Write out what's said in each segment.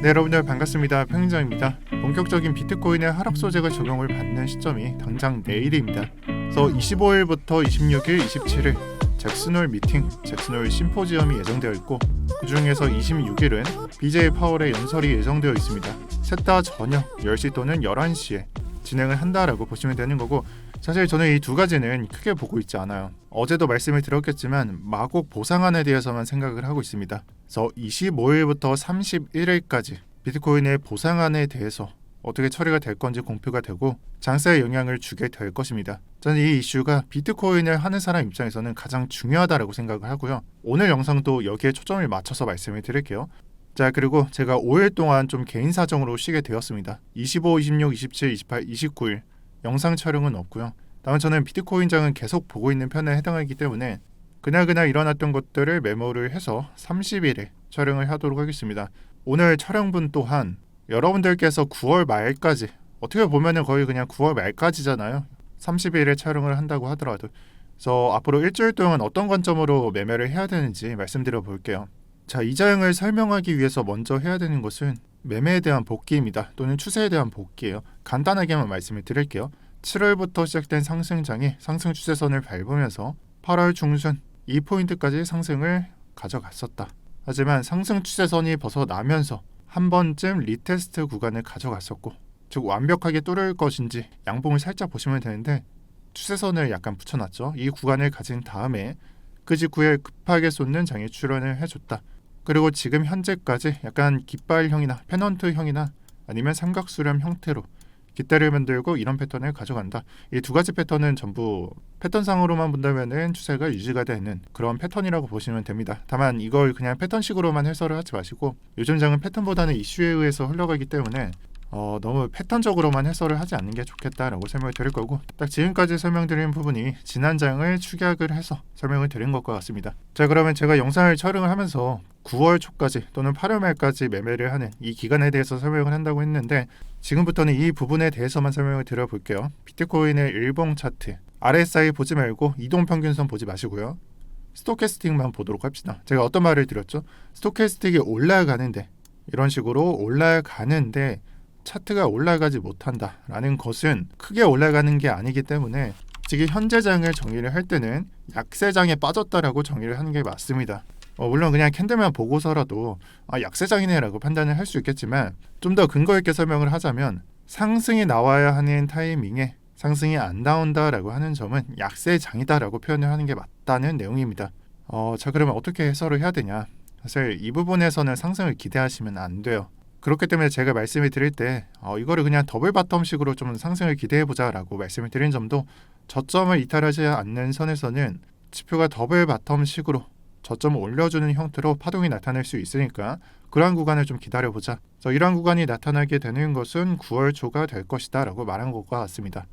네, 여러분들 반갑습니다. 평인장입니다. 본격적인 비트코인의 하락 소재가 적용을 받는 시점이 당장 내일입니다. 그래서 25일부터 26일, 27일 잭슨홀 미팅, 잭슨홀 심포지엄이 예정되어 있고 그 중에서 26일은 BJ 파월의 연설이 예정되어 있습니다. 셋 다 저녁 10시 또는 11시에 진행을 한다라고 보시면 되는 거고, 사실 저는 이 두 가지는 크게 보고 있지 않아요. 어제도 말씀을 드렸겠지만 마곡 보상안에 대해서만 생각을 하고 있습니다. 그래서 25일부터 31일까지 비트코인의 보상안에 대해서 어떻게 처리가 될 건지 공표가 되고 장세에 영향을 주게 될 것입니다. 저는 이 이슈가 비트코인을 하는 사람 입장에서는 가장 중요하다고 생각을 하고요. 오늘 영상도 여기에 초점을 맞춰서 말씀을 드릴게요. 자, 그리고 제가 5일 동안 좀 개인 사정으로 쉬게 되었습니다. 25, 26, 27, 28, 29일 영상 촬영은 없고요. 다만 저는 비트코인장은 계속 보고 있는 편에 해당하기 때문에 그날 일어났던 것들을 메모를 해서 30일에 촬영을 하도록 하겠습니다. 오늘 촬영분 또한 여러분들께서 9월 말까지, 어떻게 보면은 거의 그냥 9월 말까지잖아요. 30일에 촬영을 한다고 하더라도. 그래서 앞으로 일주일 동안 어떤 관점으로 매매를 해야 되는지 말씀드려 볼게요. 자, 이 자형을 설명하기 위해서 먼저 해야 되는 것은 매매에 대한 복귀입니다. 또는 추세에 대한 복귀예요. 간단하게만 말씀을 드릴게요. 7월부터 시작된 상승장이 상승 추세선을 밟으면서 8월 중순 2포인트까지 상승을 가져갔었다. 하지만 상승 추세선이 벗어나면서 한 번쯤 리테스트 구간을 가져갔었고, 즉 완벽하게 뚫을 것인지 양봉을 살짝 보시면 되는데 추세선을 약간 붙여놨죠. 이 구간을 가진 다음에 그 직후에 급하게 솟는 장이 출현을 해줬다. 그리고 지금 현재까지 약간 깃발형이나 페넌트형이나 아니면 삼각수렴 형태로 깃대를 만들고 이런 패턴을 가져간다. 이 두 가지 패턴은 전부 패턴상으로만 본다면은 추세가 유지가 되는 그런 패턴이라고 보시면 됩니다. 다만 이걸 그냥 패턴식으로만 해설을 하지 마시고 요즘 장은 패턴보다는 이슈에 의해서 흘러가기 때문에 너무 패턴적으로만 해설을 하지 않는 게 좋겠다라고 설명을 드릴 거고, 딱 지금까지 설명드린 부분이 지난 장을 축약을 해서 설명을 드린 것과 같습니다. 자, 그러면 제가 영상을 촬영을 하면서 9월 초까지 또는 8월 말까지 매매를 하는 이 기간에 대해서 설명을 한다고 했는데 지금부터는 이 부분에 대해서만 설명을 드려볼게요. 비트코인의 일봉 차트, RSI 보지 말고 이동평균선 보지 마시고요. 스토캐스틱만 보도록 합시다. 제가 어떤 말을 드렸죠? 스토캐스틱이 올라가는데, 이런 식으로 올라가는데 차트가 올라가지 못한다라는 것은 크게 올라가는 게 아니기 때문에 지금 현재 장을 정의를 할 때는 약세장에 빠졌다라고 정의를 하는 게 맞습니다. 물론 그냥 캔들만 보고서라도 약세장이네라고 판단을 할 수 있겠지만 좀 더 근거 있게 설명을 하자면 상승이 나와야 하는 타이밍에 상승이 안 나온다라고 하는 점은 약세장이다라고 표현을 하는 게 맞다는 내용입니다. 자, 그러면 어떻게 해설을 해야 되냐? 사실 이 부분에서는 상승을 기대하시면 안 돼요. 그렇기 때문에 제가 말씀을 드릴 때 이거를 그냥 더블 바텀식으로 좀 상승을 기대해보자 라고 말씀을 드린 점도 저점을 이탈하지 않는 선에서는 지표가 더블 바텀식으로 저점을 올려주는 형태로 파동이 나타날 수 있으니까 그러한 구간을 좀 기다려보자. 그래서 이러한 구간이 나타나게 되는 것은 9월 초가 될 것이다 라고 말한 것과 같습니다.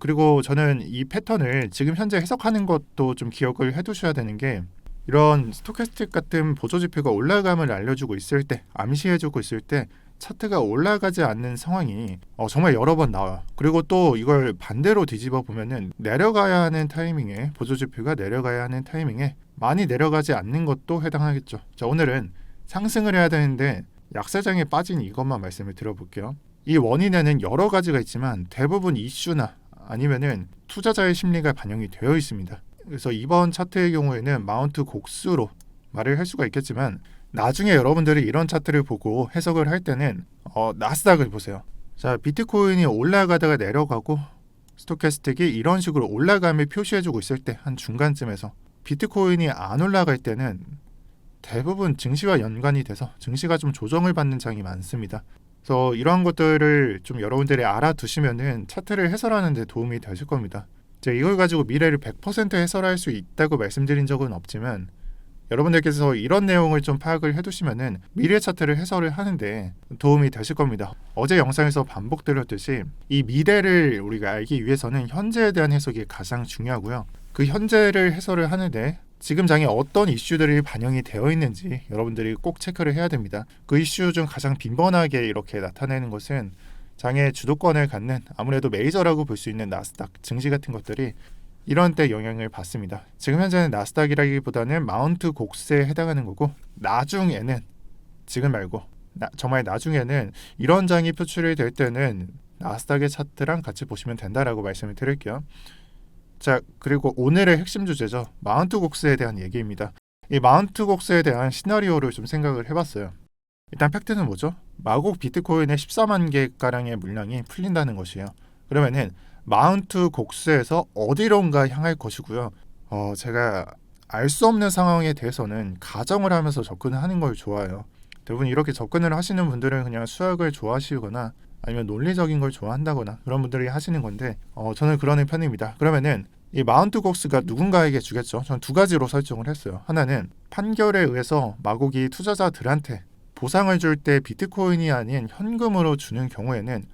그리고 저는 이 패턴을 지금 현재 해석하는 것도 좀 기억을 해두셔야 되는 게, 이런 스토캐스틱 같은 보조지표가 올라감을 알려주고 있을 때, 암시해주고 있을 때 차트가 올라가지 않는 상황이 정말 여러 번 나와요. 그리고 또 이걸 반대로 뒤집어 보면은 내려가야 하는 타이밍에, 보조지표가 내려가야 하는 타이밍에 많이 내려가지 않는 것도 해당하겠죠. 자, 오늘은 상승을 해야 되는데 약세장에 빠진 이것만 말씀을 드려볼게요. 이 원인에는 여러 가지가 있지만 대부분 이슈나 아니면은 투자자의 심리가 반영이 되어 있습니다. 그래서 이번 차트의 경우에는 마운트 곡수로 말을 할 수가 있겠지만 나중에 여러분들이 이런 차트를 보고 해석을 할 때는 나스닥을 보세요. 자, 비트코인이 올라가다가 내려가고 스토캐스틱이 이런 식으로 올라감을 표시해주고 있을 때 한 중간쯤에서 비트코인이 안 올라갈 때는 대부분 증시와 연관이 돼서 증시가 좀 조정을 받는 장이 많습니다. 그래서 이러한 것들을 좀 여러분들이 알아두시면은 차트를 해설하는 데 도움이 되실 겁니다. 제가 이걸 가지고 미래를 100% 해설할 수 있다고 말씀드린 적은 없지만 여러분들께서 이런 내용을 좀 파악을 해두시면은 미래 차트를 해설을 하는데 도움이 되실 겁니다. 어제 영상에서 반복드렸듯이 이 미래를 우리가 알기 위해서는 현재에 대한 해석이 가장 중요하고요. 그 현재를 해설을 하는데 지금 장에 어떤 이슈들이 반영이 되어 있는지 여러분들이 꼭 체크를 해야 됩니다. 그 이슈 중 가장 빈번하게 이렇게 나타내는 것은 장의 주도권을 갖는 아무래도 메이저라고 볼 수 있는 나스닥, 증시 같은 것들이 이런 때 영향을 받습니다. 지금 현재는 나스닥이라기보다는 마운트 곡세에 해당하는 거고 나중에는 지금 말고 정말 나중에는 이런 장이 표출이 될 때는 나스닥의 차트랑 같이 보시면 된다라고 말씀을 드릴게요. 자, 그리고 오늘의 핵심 주제죠. 마운트 곡스에 대한 얘기입니다. 이 마운트 곡스에 대한 시나리오를 좀 생각을 해봤어요. 일단 팩트는 뭐죠? 마곡 비트코인의 14만 개가량의 물량이 풀린다는 것이에요. 그러면은 마운트 곡스에서 어디론가 향할 것이고요. 제가 알 수 없는 상황에 대해서는 가정을 하면서 접근을 하는 걸 좋아해요. 대부분 이렇게 접근을 하시는 분들은 그냥 수학을 좋아하시거나 아니면 논리적인 걸 좋아한다거나 그런 분들이 하시는 건데 저는 그러는 편입니다. 그러면은 이 마운트 곡스가 누군가에게 주겠죠. 저는 두 가지로 설정을 했어요. 하나는 판결에 의해서 마곡이 투자자들한테 보상을 줄 때 비트코인이 아닌 현금으로 주는 경우에는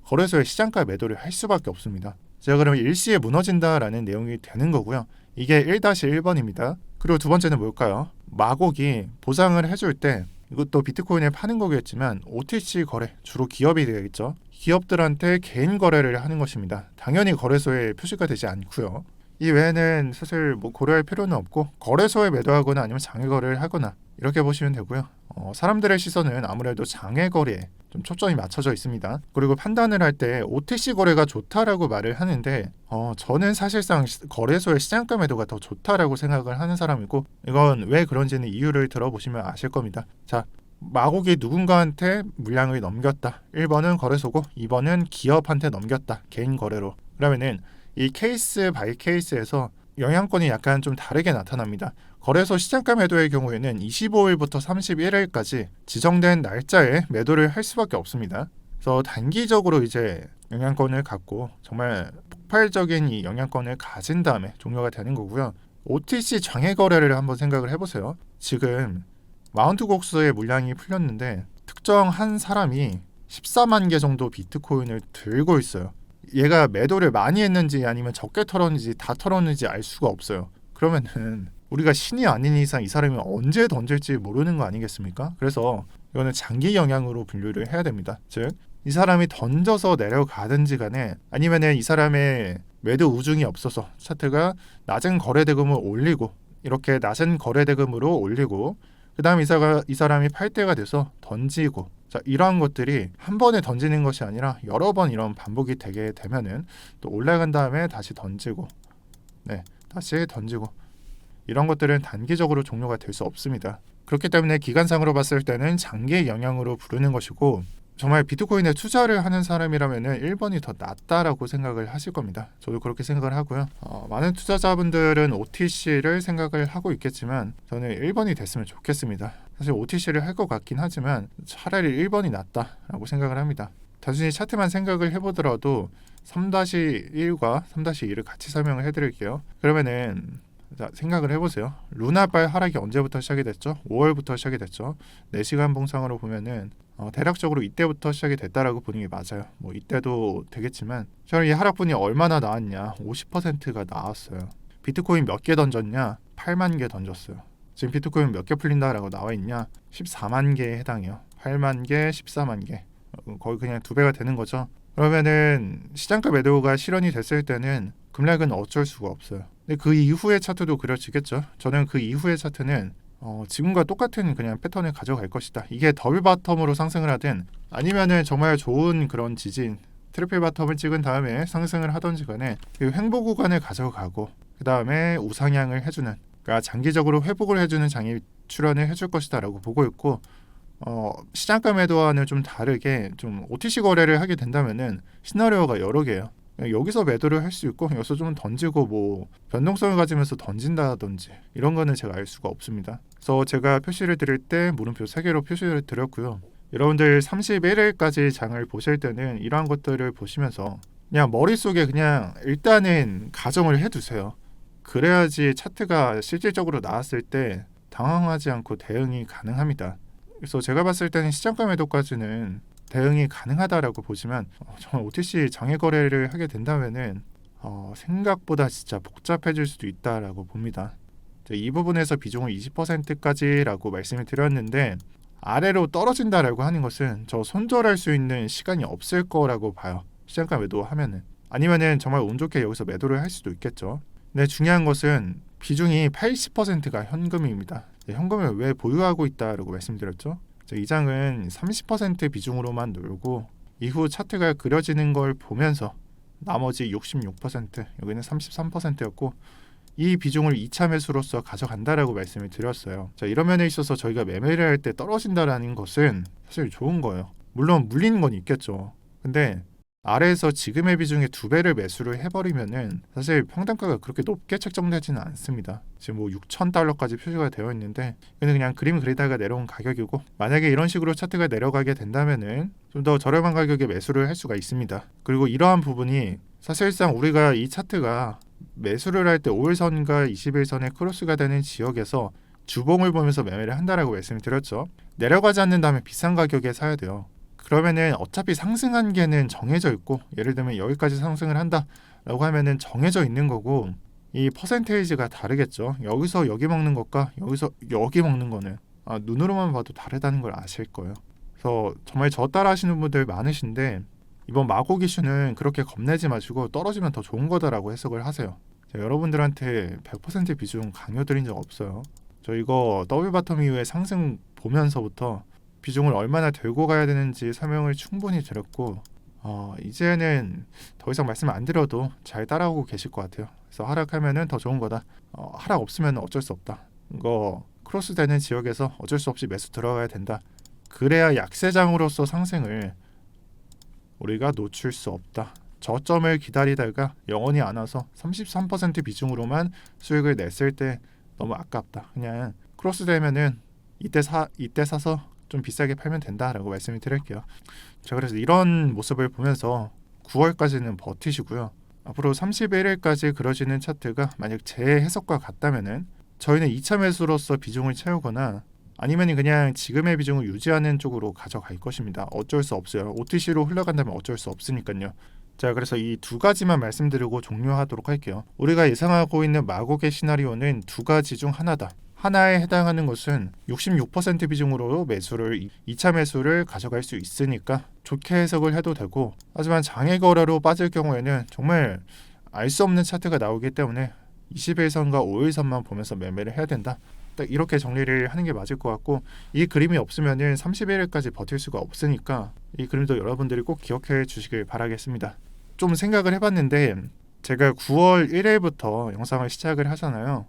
거래소에 시장가 매도를 할 수밖에 없습니다. 제가 그러면 일시에 무너진다라는 내용이 되는 거고요. 이게 1-1번입니다. 그리고 두 번째는 뭘까요? 마곡이 보상을 해줄 때 이것도 비트코인을 파는 거겠지만 OTC 거래, 주로 기업이 되겠죠. 기업들한테 개인 거래를 하는 것입니다. 당연히 거래소에 표시가 되지 않고요. 이 외에는 사실 고려할 필요는 없고 거래소에 매도하거나 아니면 장외 거래를 하거나 이렇게 보시면 되고요. 사람들의 시선은 아무래도 장외 거래에 좀 초점이 맞춰져 있습니다. 그리고 판단을 할 때 OTC 거래가 좋다라고 말을 하는데 저는 사실상 거래소의 시장가 매도가 더 좋다라고 생각을 하는 사람이고 이건 왜 그런지는 이유를 들어보시면 아실 겁니다. 자, 마곡이 누군가한테 물량을 넘겼다. 1번은 거래소고 2번은 기업한테 넘겼다. 개인 거래로. 그러면은 이 케이스 바이 케이스에서 영향권이 약간 좀 다르게 나타납니다. 거래소 시장가 매도의 경우에는 25일부터 31일까지 지정된 날짜에 매도를 할 수밖에 없습니다. 그래서 단기적으로 이제 영향권을 갖고 정말 폭발적인 이 영향권을 가진 다음에 종료가 되는 거고요. OTC 장외 거래를 한번 생각을 해보세요. 지금 마운트 곡스의 물량이 풀렸는데 특정 한 사람이 14만 개 정도 비트코인을 들고 있어요. 얘가 매도를 많이 했는지 아니면 적게 털었는지 다 털었는지 알 수가 없어요. 그러면은 우리가 신이 아닌 이상 이 사람이 언제 던질지 모르는 거 아니겠습니까? 그래서 이거는 장기 영향으로 분류를 해야 됩니다. 즉, 이 사람이 던져서 내려가든지 간에 아니면은 이 사람의 매도 우중이 없어서 차트가 낮은 거래 대금을 올리고 이렇게 낮은 거래 대금으로 올리고 그 다음 이 사람이 팔 때가 돼서 던지고 자, 이러한 것들이 한 번에 던지는 것이 아니라 여러 번 이런 반복이 되게 되면은 또 올라간 다음에 다시 던지고 다시 던지고 이런 것들은 단기적으로 종료가 될 수 없습니다. 그렇기 때문에 기간상으로 봤을 때는 장기 영향으로 부르는 것이고 정말 비트코인에 투자를 하는 사람이라면은 1번이 더 낫다라고 생각을 하실 겁니다. 저도 그렇게 생각을 하고요. 많은 투자자분들은 OTC를 생각을 하고 있겠지만 저는 1번이 됐으면 좋겠습니다. 사실 OTC를 할 것 같긴 하지만 차라리 1번이 낫다라고 생각을 합니다. 단순히 차트만 생각을 해보더라도 3-1과 3-2를 같이 설명을 해드릴게요. 그러면은 자, 생각을 해보세요. 루나발 하락이 언제부터 시작이 됐죠? 5월부터 시작이 됐죠. 4시간 봉상으로 보면은 대략적으로 이때부터 시작이 됐다라고 보는 게 맞아요. 이때도 되겠지만 저는 이 하락분이 얼마나 나왔냐? 50%가 나왔어요. 비트코인 몇 개 던졌냐? 8만 개 던졌어요. 지금 비트코인 몇 개 풀린다라고 나와 있냐? 14만 개에 해당해요. 8만 개, 14만 개. 거의 그냥 2배가 되는 거죠. 그러면은 시장가 매도가 실현이 됐을 때는 급락은 어쩔 수가 없어요. 근데 그 이후의 차트도 그려지겠죠. 저는 그 이후의 차트는 지금과 똑같은 그냥 패턴을 가져갈 것이다. 이게 더블 바텀으로 상승을 하든 아니면은 정말 좋은 그런 지진 트리플 바텀을 찍은 다음에 상승을 하던지 간에 그 횡보 구간을 가져가고 그 다음에 우상향을 해주는 그러니까 장기적으로 회복을 해주는 장이 출현을 해줄 것이다라고 보고 있고 시장가 매도와는 좀 다르게 좀 OTC 거래를 하게 된다면은 시나리오가 여러 개예요. 여기서 매도를 할 수 있고 여기서 좀 던지고 변동성을 가지면서 던진다든지 이런 거는 제가 알 수가 없습니다. 그래서 제가 표시를 드릴 때 물음표 3개로 표시를 드렸고요. 여러분들 31일까지 장을 보실 때는 이러한 것들을 보시면서 그냥 머릿속에 그냥 일단은 가정을 해두세요. 그래야지 차트가 실질적으로 나왔을 때 당황하지 않고 대응이 가능합니다. 그래서 제가 봤을 때는 시장가 매도까지는 대응이 가능하다라고 보지만 정말 OTC 장외 거래를 하게 된다면은 생각보다 진짜 복잡해질 수도 있다라고 봅니다. 이 부분에서 비중을 20%까지라고 말씀을 드렸는데 아래로 떨어진다라고 하는 것은 저 손절할 수 있는 시간이 없을 거라고 봐요. 시장가 매도하면은 아니면은 정말 운 좋게 여기서 매도를 할 수도 있겠죠. 근데 중요한 것은 비중이 80%가 현금입니다. 현금을 왜 보유하고 있다라고 말씀드렸죠? 이 장은 30% 비중으로만 놀고 이후 차트가 그려지는 걸 보면서 나머지 66%, 여기는 33%였고 이 비중을 2차 매수로서 가져간다라고 말씀을 드렸어요. 자, 이런 면에 있어서 저희가 매매를 할 때 떨어진다라는 것은 사실 좋은 거예요. 물론 물리는 건 있겠죠. 근데 아래에서 지금의 비중의 2배를 매수를 해버리면은 사실 평단가가 그렇게 높게 책정되지는 않습니다. 지금 뭐 6,000달러까지 표시가 되어 있는데 이거는 그냥 그림 그리다가 내려온 가격이고, 만약에 이런 식으로 차트가 내려가게 된다면은 좀 더 저렴한 가격에 매수를 할 수가 있습니다. 그리고 이러한 부분이 사실상 우리가 이 차트가 매수를 할 때 5일선과 21선의 크로스가 되는 지역에서 주봉을 보면서 매매를 한다라고 말씀을 드렸죠. 내려가지 않는다면 비싼 가격에 사야 돼요. 그러면은 어차피 상승한 게는 정해져 있고, 예를 들면 여기까지 상승을 한다라고 하면은 정해져 있는 거고, 이 퍼센테이지가 다르겠죠. 여기서 여기 먹는 것과 여기서 여기 먹는 거는 눈으로만 봐도 다르다는 걸 아실 거예요. 그래서 정말 저 따라 하시는 분들 많으신데 이번 마곡 이슈는 그렇게 겁내지 마시고 떨어지면 더 좋은 거다라고 해석을 하세요. 제가 여러분들한테 100% 비중 강요드린 적 없어요. 저 이거 더블 바텀 이후에 상승 보면서부터 비중을 얼마나 들고 가야 되는지 설명을 충분히 드렸고, 이제는 더 이상 말씀 안 드려도 잘 따라오고 계실 것 같아요. 그래서 하락하면은 더 좋은 거다. 하락 없으면 어쩔 수 없다. 이거 크로스 되는 지역에서 어쩔 수 없이 매수 들어가야 된다. 그래야 약세장으로서 상승을 우리가 놓칠 수 없다. 저점을 기다리다가 영원히 안 와서 33% 비중으로만 수익을 냈을 때 너무 아깝다. 그냥 크로스 되면은 이때 사서 좀 비싸게 팔면 된다라고 말씀을 드릴게요. 자, 그래서 이런 모습을 보면서 9월까지는 버티시고요. 앞으로 31일까지 그려지는 차트가 만약 제 해석과 같다면은 저희는 2차 매수로서 비중을 채우거나 아니면 그냥 지금의 비중을 유지하는 쪽으로 가져갈 것입니다. 어쩔 수 없어요. OTC로 흘러간다면 어쩔 수 없으니까요. 자, 그래서 이 두 가지만 말씀드리고 종료하도록 할게요. 우리가 예상하고 있는 마곡의 시나리오는 두 가지 중 하나다. 하나에 해당하는 것은 66% 비중으로 매수를 2차 매수를 가져갈 수 있으니까 좋게 해석을 해도 되고, 하지만 장외 거래로 빠질 경우에는 정말 알 수 없는 차트가 나오기 때문에 21선과 5일선만 보면서 매매를 해야 된다. 딱 이렇게 정리를 하는 게 맞을 것 같고, 이 그림이 없으면은 31일까지 버틸 수가 없으니까 이 그림도 여러분들이 꼭 기억해 주시길 바라겠습니다. 좀 생각을 해봤는데 제가 9월 1일부터 영상을 시작을 하잖아요.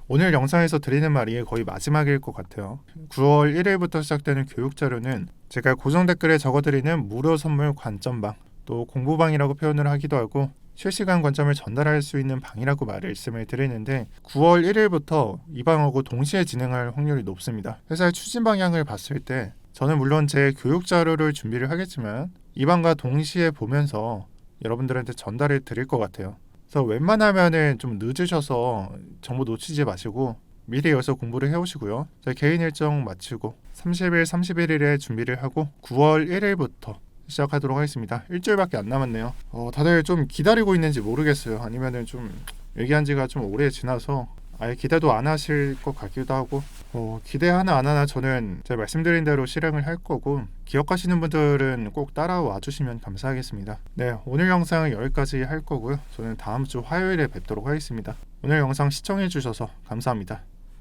오늘 영상에서 드리는 말이 거의 마지막일 것 같아요. 9월 1일부터 시작되는 교육 자료는 제가 고정 댓글에 적어드리는 무료 선물 관점방, 또 공부방이라고 표현을 하기도 하고 실시간 관점을 전달할 수 있는 방이라고 말씀을 드리는데, 9월 1일부터 이 방하고 동시에 진행할 확률이 높습니다. 회사의 추진 방향을 봤을 때 저는 물론 제 교육 자료를 준비를 하겠지만 이 방과 동시에 보면서 여러분들한테 전달을 드릴 것 같아요. 그래서 웬만하면은 좀 늦으셔서 정보 놓치지 마시고 미리 여기서 공부를 해오시고요. 제 개인 일정 마치고 30일, 31일에 준비를 하고 9월 1일부터 시작하도록 하겠습니다. 일주일밖에 안 남았네요. 다들 좀 기다리고 있는지 모르겠어요. 아니면은 좀 얘기한 지가 좀 오래 지나서 아예 기대도 안 하실 것 같기도 하고, 기대하나 안 하나 저는 제가 말씀드린 대로 실행을 할 거고, 기억하시는 분들은 꼭 따라와 주시면 감사하겠습니다. 네, 오늘 영상은 여기까지 할 거고요. 저는 다음 주 화요일에 뵙도록 하겠습니다. 오늘 영상 시청해 주셔서 감사합니다.